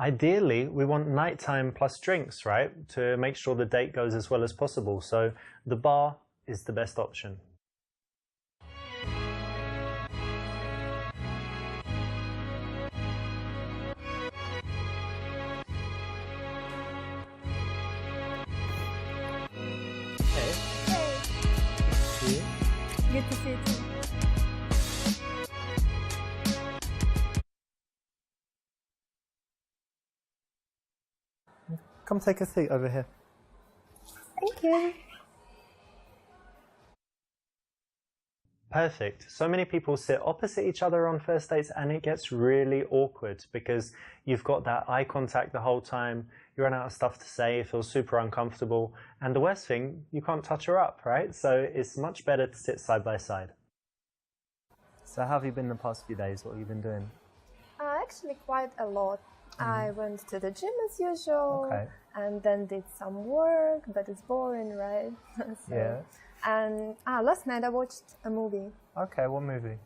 Ideally, we want nighttime plus drinks, right? To make sure the date goes as well as possible. So the bar is the best option. Hey. Hey. Good to see you too. Come take a seat over here. Thank you. Perfect. So many people sit opposite each other on first dates and it gets really awkward because you've got that eye contact the whole time, you run out of stuff to say, it feels super uncomfortable, and the worst thing, you can't touch her up, right? So it's much better to sit side by side. So how have you been the past few days? What have you been doing? Actually quite a lot. I went to the gym as usual, and then did some work, but it's boring, right? So, yeah. And last night I watched a movie. Okay, what movie?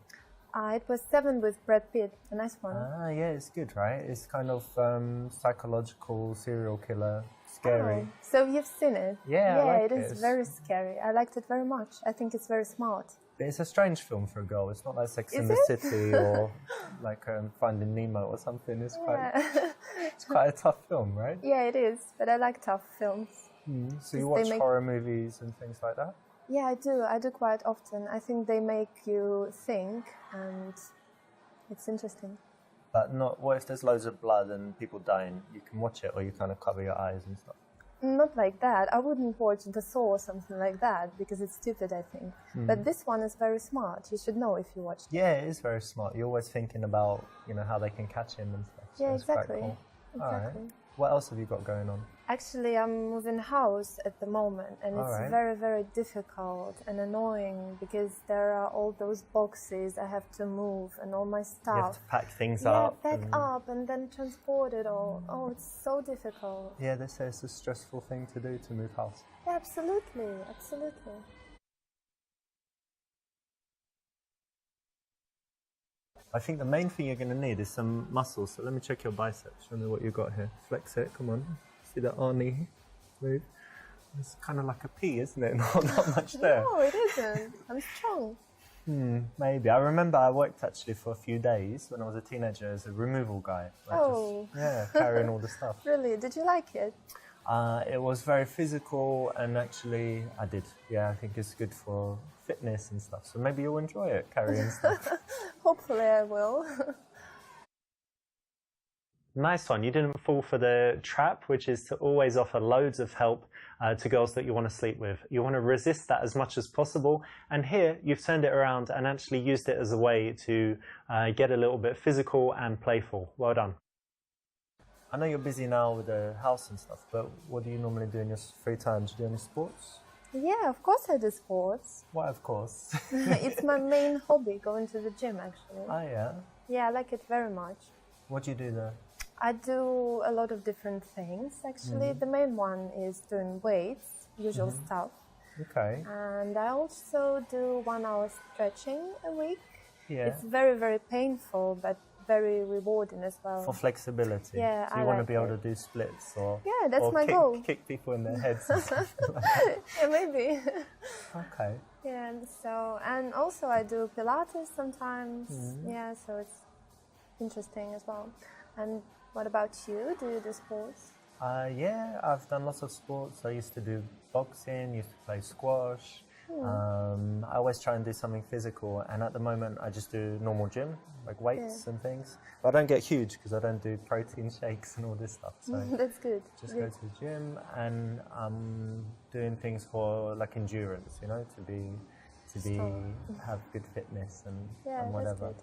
It was Seven with Brad Pitt, a nice one. Yeah, it's good, right? It's kind of psychological, serial killer, scary. Oh, so you've seen it? Yeah, I like it is very scary. I liked it very much. I think it's very smart. But it's a strange film for a girl. It's not like Sex and the City or like Finding Nemo or something. It's quite a tough film, right? Yeah, it is. But I like tough films. So you watch horror movies and things like that? Yeah, I do. I do quite often. I think they make you think, and it's interesting. But not. What if there's loads of blood and people dying? You can watch it, or you kind of cover your eyes and stuff. Not like that. I wouldn't watch The Saw or something like that because it's stupid, I think. But this one is very smart. You should know if you watch it. Yeah, it is very smart. You're always thinking about, how they can catch him and stuff. So yeah, it's exactly. Quite cool. Exactly. All right. What else have you got going on? Actually, I'm moving house at the moment, and it's very, very difficult and annoying because there are all those boxes I have to move and all my stuff. You have to pack things up. Yeah, pack up and then transport it all. Oh, it's so difficult. Yeah, they say it's a stressful thing to do to move house. Yeah, absolutely, absolutely. I think the main thing you're going to need is some muscles. So let me check your biceps. Show me what you've got here. Flex it. Come on. See that Arnie move? It's kind of like a P, isn't it? Not much there. No, it isn't. I'm strong. Maybe. I remember I worked actually for a few days when I was a teenager as a removal guy. Carrying all the stuff. Really? Did you like it? It was very physical, and actually I did. Yeah, I think it's good for fitness and stuff. So maybe you'll enjoy it, carrying stuff. Hopefully I will. Nice one. You didn't fall for the trap, which is to always offer loads of help to girls that you want to sleep with. You want to resist that as much as possible. And here you've turned it around and actually used it as a way to get a little bit physical and playful. Well done. I know you're busy now with the house and stuff, but what do you normally do in your free time? Do you do any sports? Yeah, of course I do sports. Why, of course? It's my main hobby, going to the gym, actually. Oh, yeah? Yeah, I like it very much. What do you do there? I do a lot of different things, actually. The main one is doing weights, usual stuff. Okay. And I also do 1 hour stretching a week. Yeah. It's very, very painful, but very rewarding as well. For flexibility. Yeah, so you want to be able to do splits or my goal. Kick people in their heads and stuff like that. Yeah, maybe. Okay. Yeah, so, and also I do Pilates sometimes. Yeah, so it's interesting as well. And what about you? Do you do sports? Yeah, I've done lots of sports. I used to do boxing, used to play squash. I always try and do something physical, and at the moment I just do normal gym, like weights and things. But I don't get huge because I don't do protein shakes and all this stuff. So that's good. Just go to the gym, and I'm doing things for like endurance, have good fitness and whatever. That's good.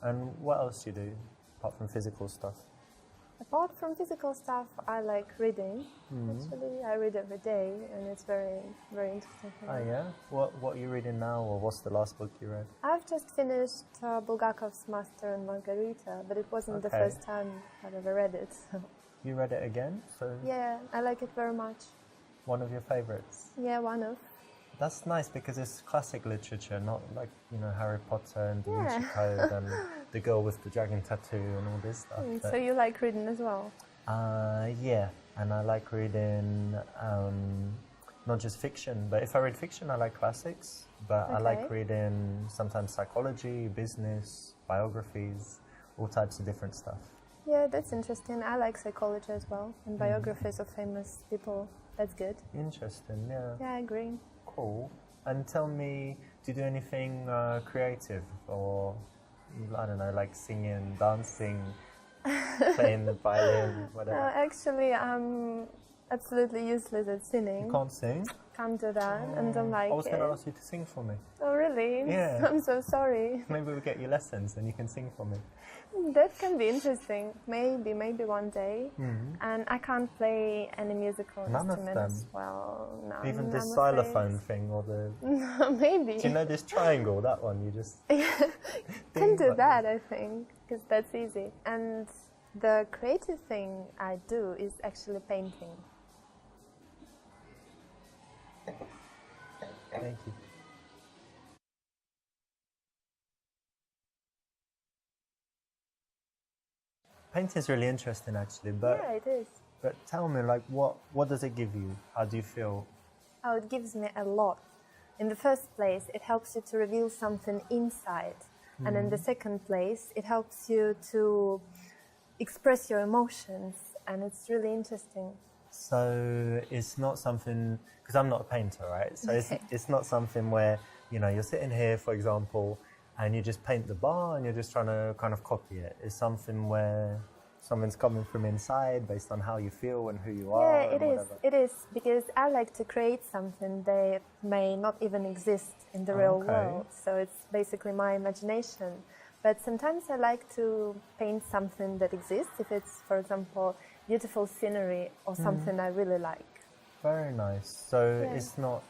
And what else do you do apart from physical stuff? Apart from physical stuff, I like reading. Actually, I read every day, and it's very, very interesting for me. Oh yeah? What are you reading now, or what's the last book you read? I've just finished Bulgakov's Master and Margarita, but it wasn't the first time I've ever read it. So. You read it again? So yeah, I like it very much. One of your favorites? Yeah, one of. That's nice because it's classic literature, not like, you know, Harry Potter and Da Vinci Code and the girl with the dragon tattoo and all this stuff. So you like reading as well? Yeah, and I like reading not just fiction, but if I read fiction, I like classics. But I like reading sometimes psychology, business, biographies, all types of different stuff. Yeah, that's interesting. I like psychology as well, and biographies of famous people. That's good. Interesting, yeah. Yeah, I agree. Cool. And tell me, do you do anything creative, or I don't know, like singing, dancing, playing the violin, whatever? Actually, I'm absolutely useless at singing. You can't sing? Can't do that, and don't like it. I was going to ask you to sing for me. Oh, really? Yeah. I'm so sorry. Maybe we'll get you lessons and you can sing for me. That can be interesting. Maybe one day. And I can't play any musical instruments. Well, no. Even this xylophone thing or the... Maybe. Do you know this triangle? That one, you just... Can do that, I think, because that's easy. And the creative thing I do is actually painting. Thank you. Painting is really interesting, actually. But yeah, it is. But tell me, like, what does it give you? How do you feel? Oh, it gives me a lot. In the first place, it helps you to reveal something inside. And in the second place, it helps you to express your emotions. And it's really interesting. So it's not something, because I'm not a painter, right? So it's not something where, you know, you're sitting here, for example, and you just paint the bar and you're just trying to kind of copy it. It's something where something's coming from inside based on how you feel and who you are. Yeah, it is. It is, because I like to create something that may not even exist in the real world. So it's basically my imagination. But sometimes I like to paint something that exists, if it's, for example, beautiful scenery or something I really like. Very nice. So it's not,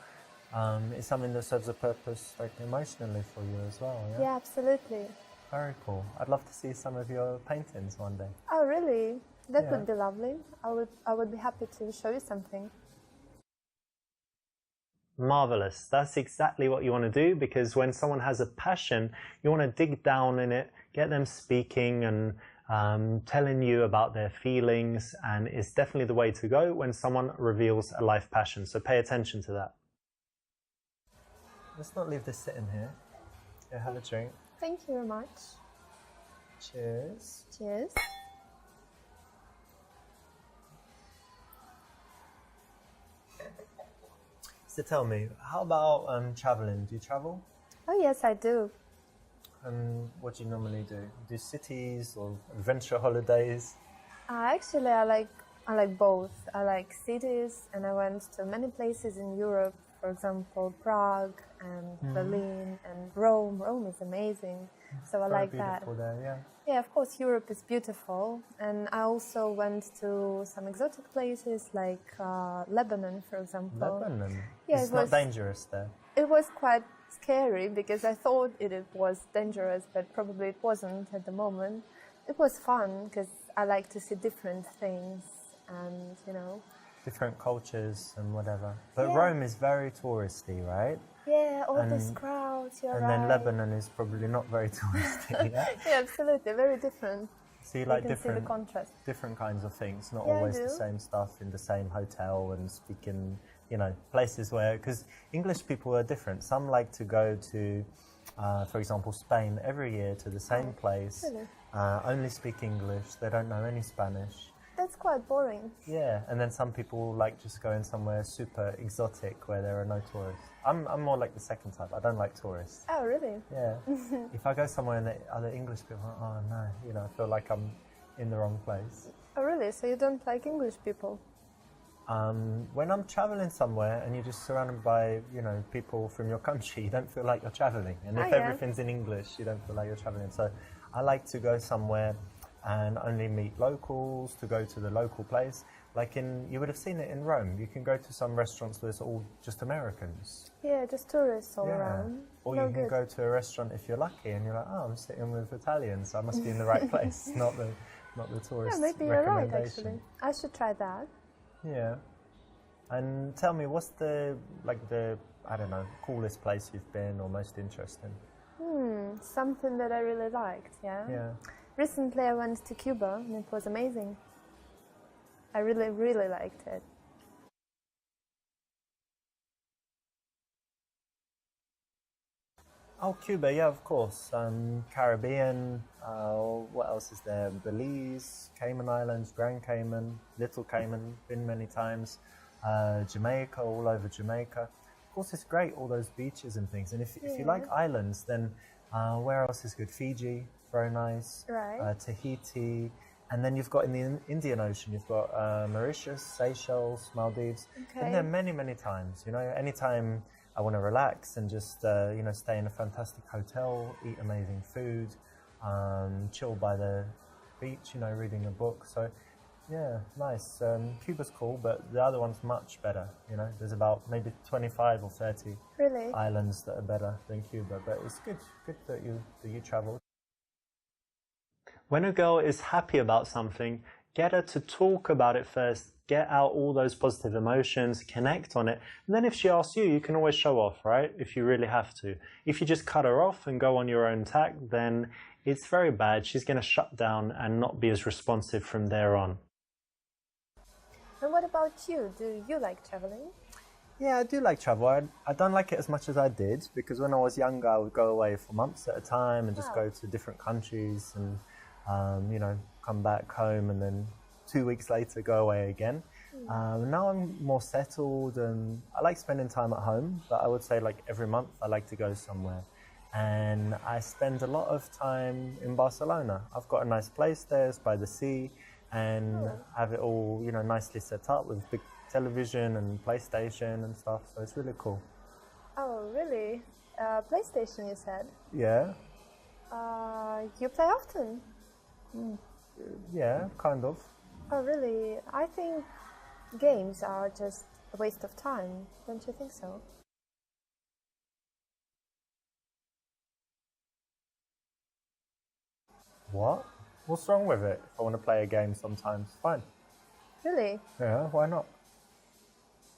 it's something that serves a purpose, like, emotionally for you as well, yeah? Yeah, absolutely. Very cool. I'd love to see some of your paintings one day. Oh, really? That would be lovely. I would be happy to show you something. Marvelous. That's exactly what you want to do, because when someone has a passion, you want to dig down in it, get them speaking and telling you about their feelings, and it's definitely the way to go when someone reveals a life passion. So pay attention to that. Let's not leave this sitting here. Yeah, have a drink. Thank you very much. Cheers. Cheers. So tell me, how about traveling? Do you travel? Oh yes, I do. And what do you normally do? Do cities or adventure holidays? Actually, I like both. I like cities, and I went to many places in Europe. For example, Prague and Berlin and Rome. Rome is amazing, so I like that. There, yeah. Yeah, of course, Europe is beautiful, and I also went to some exotic places like Lebanon, for example. Lebanon? Yeah, it's not dangerous there. It was quite scary because I thought it was dangerous, but probably it wasn't at the moment. It was fun because I like to see different things and, you know, different cultures and whatever. But Rome is very touristy, right? Yeah, all these crowds, you're right. And then Lebanon is probably not very touristy, yeah? Yeah, absolutely, very different. So you like different contrast. Different kinds of things, not always the same stuff in the same hotel and speaking, you know, places where, because English people are different. Some like to go to, for example, Spain every year to the same place, really? Only speak English, they don't know any Spanish. That's quite boring. Yeah, and then some people like just going somewhere super exotic where there are no tourists. I'm more like the second type. I don't like tourists. Oh, really? Yeah. If I go somewhere and the other English people are, oh no, you know, I feel like I'm in the wrong place. Oh, really? So you don't like English people? When I'm traveling somewhere and you're just surrounded by, you know, people from your country, you don't feel like you're traveling. And if everything's in English, you don't feel like you're traveling. So I like to go somewhere and only meet locals, to go to the local place. Like you would have seen it in Rome. You can go to some restaurants where it's all just Americans. Yeah, just tourists all around. Or you can go to a restaurant if you're lucky and you're like, oh, I'm sitting with Italians, so I must be in the right place, not the tourist. Yeah, maybe you're right, actually. I should try that. Yeah. And tell me, what's the I don't know, coolest place you've been or most interesting? Something that I really liked, yeah? Yeah. Recently I went to Cuba and it was amazing. I really, really liked it. Oh, Cuba, yeah, of course. Caribbean, what else is there? Belize, Cayman Islands, Grand Cayman, Little Cayman, been many times. Jamaica, all over Jamaica. Of course, it's great, all those beaches and things. And if you like islands, then where else is good? Fiji, very nice. Right. Tahiti. And then you've got in the Indian Ocean, you've got Mauritius, Seychelles, Maldives. Been there many, many times. You know, anytime I want to relax and just, stay in a fantastic hotel, eat amazing food, chill by the beach, reading a book. So, yeah, nice. Cuba's cool, but the other one's much better. There's about maybe 25 or 30 islands that are better than Cuba. But it's good that you traveled. When a girl is happy about something, get her to talk about it first. Get out all those positive emotions, connect on it. And then if she asks you, you can always show off, right? If you really have to. If you just cut her off and go on your own tack, then it's very bad. She's going to shut down and not be as responsive from there on. And what about you? Do you like traveling? Yeah, I do like travel. I don't like it as much as I did, because when I was younger, I would go away for months at a time and just go to different countries and, come back home and then 2 weeks later go away again. Now I'm more settled and I like spending time at home, but I would say like every month I like to go somewhere. And I spend a lot of time in Barcelona. I've got a nice place there, it's by the sea, and have it all, nicely set up with big television and PlayStation and stuff, so it's really cool. Oh, really? PlayStation, you said? Yeah. You play often? Yeah, kind of. Oh, really? I think games are just a waste of time. Don't you think so? What? What's wrong with it? If I want to play a game sometimes, fine. Really? Yeah, why not?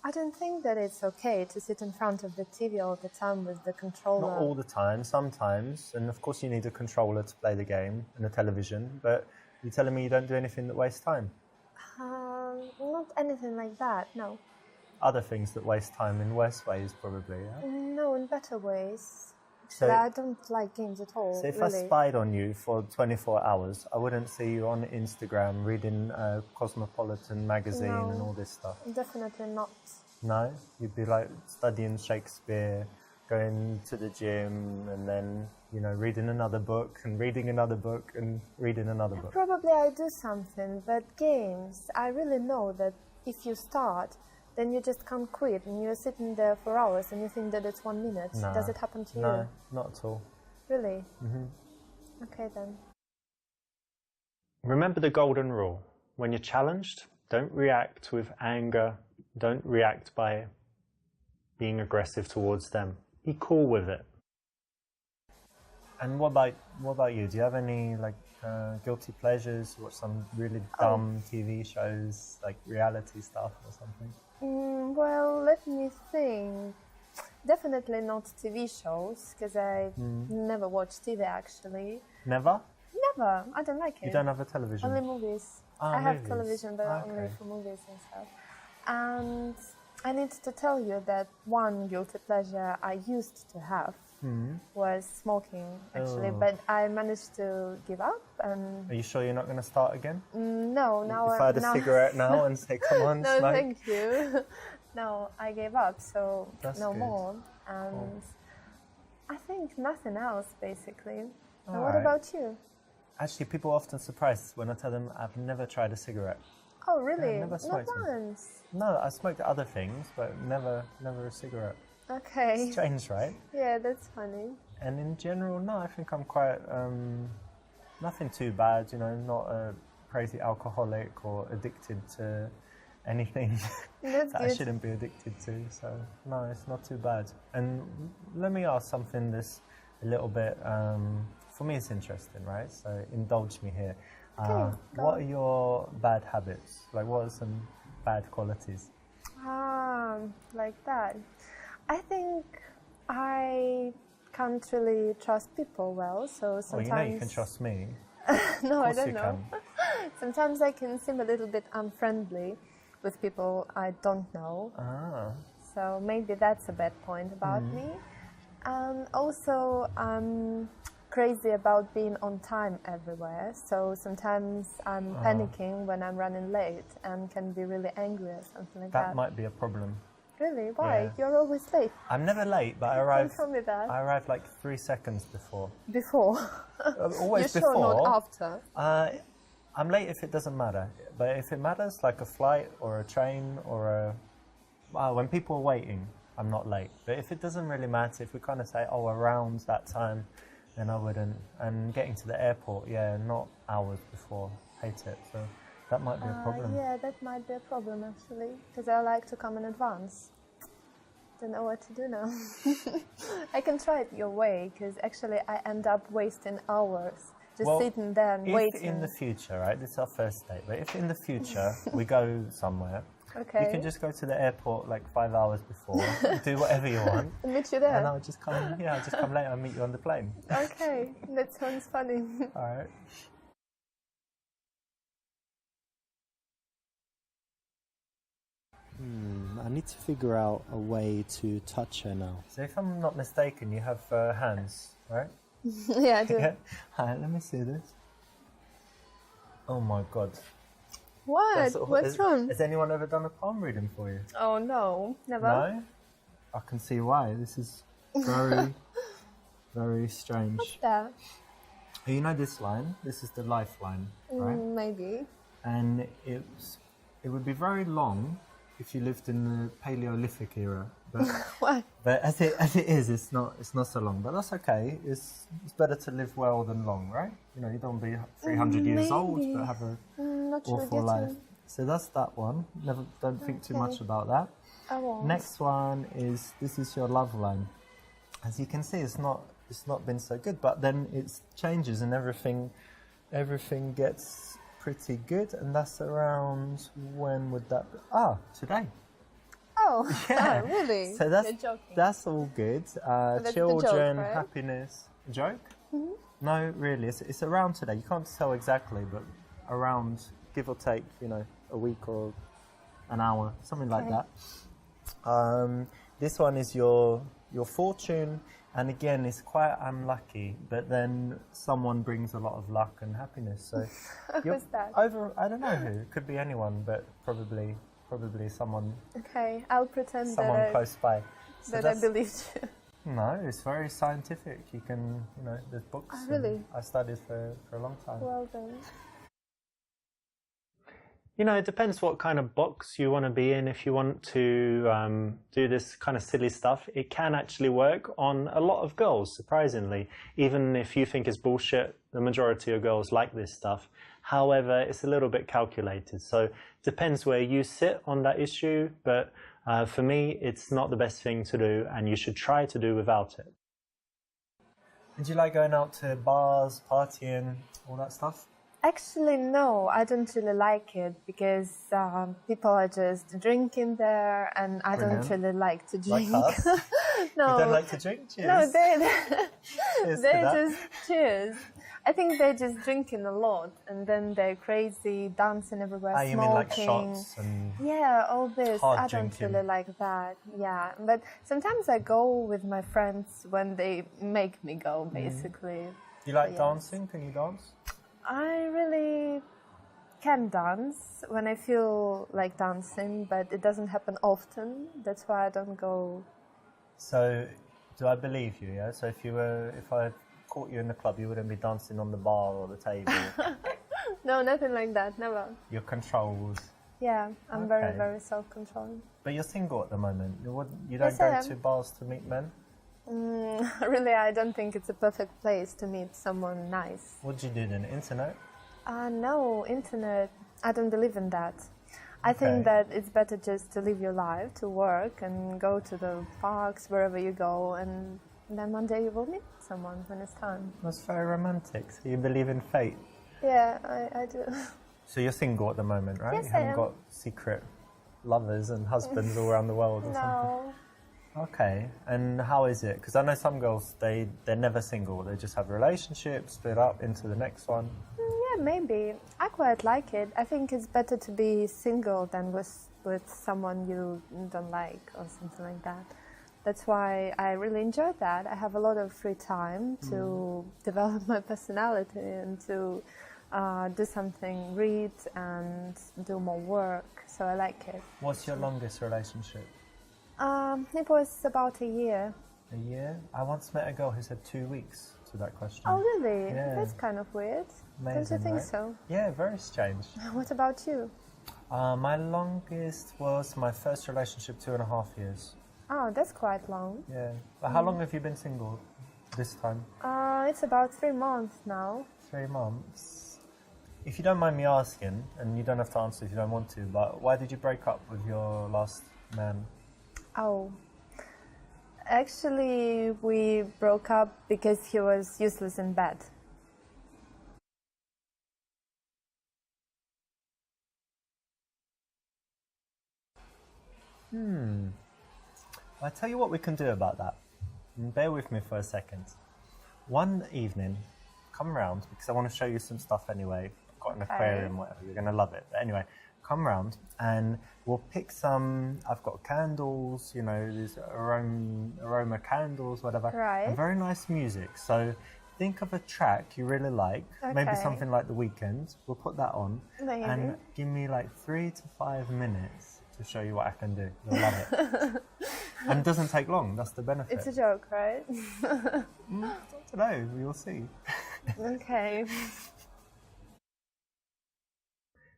I don't think that it's okay to sit in front of the TV all the time with the controller. Not all the time, sometimes. And of course you need a controller to play the game and a television, but you're telling me you don't do anything that wastes time? Not anything like that, no. Other things that waste time in worse ways, probably, yeah? No, in better ways. So, I don't like games at all, so if really. I spied on you for 24 hours, I wouldn't see you on Instagram reading Cosmopolitan magazine and all this stuff? Definitely not. No? You'd be like studying Shakespeare, going to the gym, and then, reading another book, and reading another book, and reading another book. Probably I do something, but games, I really know that if you start, then you just can't quit, and you're sitting there for hours, and you think that it's 1 minute. No. Does it happen to you? No, not at all. Really? Mm-hmm. Okay, then. Remember the golden rule. When you're challenged, don't react with anger. Don't react by being aggressive towards them. Be cool with it. And what about you? Do you have any guilty pleasures? Watch some really dumb TV shows, like reality stuff or something? Well, let me think. Definitely not TV shows, because I never watch TV actually. Never? Never. I don't like it. You don't have a television? Only movies. I have television, but only for movies and stuff. And I need to tell you that one guilty pleasure I used to have was smoking, actually, but I managed to give up. And are you sure you're not going to start again? No, now if I had a cigarette now and say, come on, no, smoke. thank you. No, I gave up, so that's no good. more. And I think nothing else, basically. And what right. about you? Actually, people are often surprised when I tell them I've never tried a cigarette. Oh, really? Yeah, never smoked Not once? No, I smoked other things, but never a cigarette. Okay. Strange, right? Yeah, that's funny. And in general, no, I think I'm quite, nothing too bad, not a crazy alcoholic or addicted to anything That's that good. I shouldn't be addicted to. So, no, it's not too bad. And let me ask something that's a little bit, for me it's interesting, right? So indulge me here. Okay, what are your bad habits? Like, what are some bad qualities? Like that. I think I can't really trust people well, so sometimes... Well, you can trust me. No, I don't you know. Can. Sometimes I can seem a little bit unfriendly with people I don't know. So maybe that's a bad point about me. And also, I'm crazy about being on time everywhere. So sometimes I'm panicking when I'm running late and can be really angry or something like that. That might be a problem. Really? Why? Yeah. You're always late. I'm never late, but I arrive. Don't tell me that. I arrive like 3 seconds before. Before? Always You're before. Sure, not after? I'm late if it doesn't matter. But if it matters, like a flight or a train or when people are waiting, I'm not late. But if it doesn't really matter, if we kind of say, around that time, then I wouldn't. And getting to the airport, not hours before. Hate it. So that might be a problem. Yeah, that might be a problem actually, because I like to come in advance. Don't know what to do now. I can try it your way, because actually I end up wasting hours just sitting there and waiting. If in the future, right, this is our first date, but if in the future we go somewhere, you can just go to the airport like 5 hours before, do whatever you want. And meet you there. And I'll just come later and meet you on the plane. Okay, that sounds funny. All right. I need to figure out a way to touch her now. So if I'm not mistaken, you have hands, right? Yeah, I do. Yeah. Alright, let me see this. Oh my god. What? What's wrong? Has anyone ever done a palm reading for you? Oh no, never. No? I can see why. This is very, very strange. What's that? You know this line? This is the lifeline, right? Maybe. And it would be very long if you lived in the Paleolithic era, but Why? But as it is, it's not so long. But that's okay. It's better to live well than long, right? You know, you don't be 300 years old, but have a awful life. So that's that one. Don't think too much about that. I won't. Next one is this is your love line. As you can see, it's not been so good, but then it changes and everything gets pretty good, and that's around, when would that be? Today. Oh, yeah. Oh, really? So that's all good. Children, joke, right? happiness. A joke? Mm-hmm. No, really, it's around today. You can't tell exactly, but around, give or take, a week or an hour, something like that. This one is your fortune. And again, it's quite unlucky, but then someone brings a lot of luck and happiness. So, who's that? I don't know who. It could be anyone, but probably someone. Okay, I'll pretend someone close by. So I believed you. No, it's very scientific. You can, there's books. Oh, really? I studied for a long time. Well then. It depends what kind of box you want to be in. If you want to do this kind of silly stuff, it can actually work on a lot of girls, surprisingly. Even if you think it's bullshit, the majority of girls like this stuff. However, it's a little bit calculated. So it depends where you sit on that issue. But for me, it's not the best thing to do, and you should try to do without it. And do you like going out to bars, partying, all that stuff? Actually, no, I don't really like it, because people are just drinking there, and I don't really like to drink. Like us? No, you don't like to drink? Cheers. No, Cheers they just cheers. I think they're just drinking a lot, and then they're crazy, dancing everywhere, smoking. You mean like shots and all this. I don't drinking. really like that. Yeah, but sometimes I go with my friends when they make me go, basically. You like dancing? Can you dance? I really can dance when I feel like dancing, but it doesn't happen often. That's why I don't go. So, do I believe you? Yeah. So if I caught you in the club, you wouldn't be dancing on the bar or the table. No, nothing like that. Never. You're controlled. Yeah, I'm very, very self-controlled. But you're single at the moment. You don't go to bars to meet men? Really, I don't think it's a perfect place to meet someone nice. What do you do then? Internet? No, internet. I don't believe in that. I think that it's better just to live your life, to work and go to the parks, wherever you go, and then one day you will meet someone when it's time. That's very romantic. So you believe in fate? Yeah, I do. So you're single at the moment, right? Yes, You haven't I am. got secret lovers and husbands all around the world or something? No. Okay, and how is it? Because I know some girls, they're never single. They just have relationships, split up into the next one. Yeah, maybe. I quite like it. I think it's better to be single than with someone you don't like or something like that. That's why I really enjoy that. I have a lot of free time to develop my personality and to do something, read and do more work. So I like it. What's your longest relationship? It was about a year. A year? I once met a girl who said 2 weeks to that question. Oh, really? Yeah. That's kind of weird. Amazing, Don't you think right? so? Yeah, very strange. What about you? My longest was my first relationship, 2.5 years. Oh, that's quite long. Yeah. But how long have you been single this time? It's about 3 months now. 3 months. If you don't mind me asking, and you don't have to answer if you don't want to, but why did you break up with your last man? Oh, actually, we broke up because he was useless in bed. I'll tell you what we can do about that. And bear with me for a second. One evening, come round, because I want to show you some stuff anyway. I've got an aquarium, whatever, you're going to love it. But anyway, come round and we'll pick some, I've got candles, you know, these aroma candles, whatever. Right. And very nice music. So think of a track you really like, maybe something like The Weeknd. We'll put that on. Maybe. And give me like 3 to 5 minutes to show you what I can do. You'll love it. And it doesn't take long, that's the benefit. It's a joke, right? I don't know, you'll see. Okay.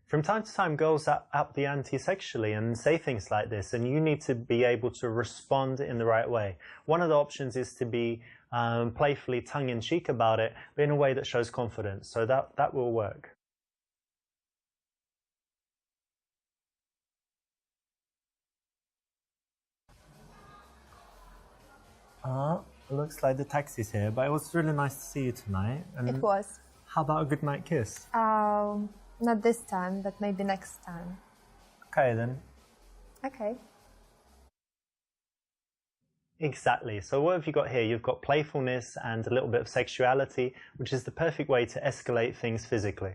From time to time, girls up the ante sexually and say things like this, and you need to be able to respond in the right way. One of the options is to be playfully tongue-in-cheek about it, but in a way that shows confidence, so that will work. Looks like the taxi's here, but it was really nice to see you tonight. And It was. how about a good night kiss? Not this time, but maybe next time. Okay then. Okay. Exactly. So what have you got here? You've got playfulness and a little bit of sexuality, which is the perfect way to escalate things physically.